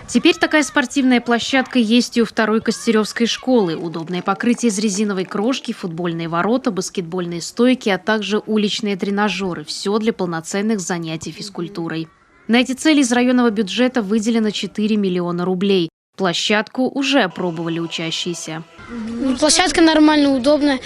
Теперь такая спортивная площадка есть и у второй Костеревской школы. Удобное покрытие из резиновой крошки, футбольные ворота, баскетбольные стойки, а также уличные тренажеры. Все для полноценных занятий физкультурой. На эти цели из районного бюджета выделено 4 миллиона рублей. Площадку уже опробовали учащиеся. Площадка нормальная, удобная.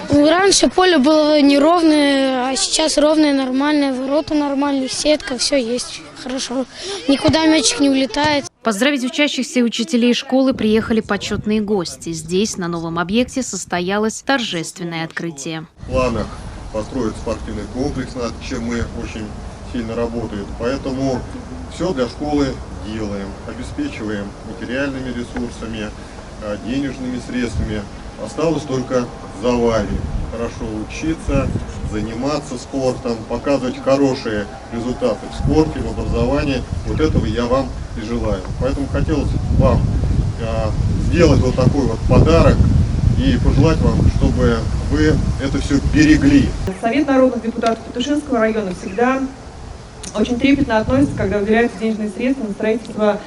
Раньше поле было неровное, а сейчас ровное, нормальное. Ворота нормальные, сетка, все есть хорошо. Никуда мячик не улетает. Поздравить учащихся и учителей школы приехали почетные гости. Здесь, на новом объекте, состоялось торжественное открытие. В планах построить спортивный комплекс, над чем мы очень сильно работаем. Поэтому все для школы делаем, обеспечиваем материальными ресурсами, денежными средствами. Осталось только заваривать, хорошо учиться, заниматься спортом, показывать хорошие результаты в спорте, в образовании. Вот этого я вам и желаю. Поэтому хотелось вам сделать вот такой вот подарок и пожелать вам, чтобы вы это все берегли. Совет народных депутатов Петушинского района всегда очень трепетно относится, когда выделяются денежные средства на строительство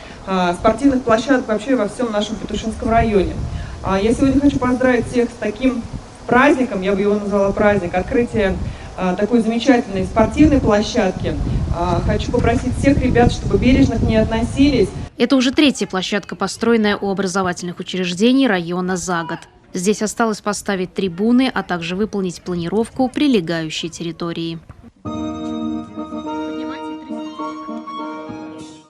спортивных площадок вообще во всем нашем Петушинском районе. Я сегодня хочу поздравить всех с таким праздником, я бы его назвала праздник, открытия такой замечательной спортивной площадки. Хочу попросить всех ребят, чтобы бережно к ней относились. Это уже третья площадка, построенная у образовательных учреждений района за год. Здесь осталось поставить трибуны, а также выполнить планировку прилегающей территории.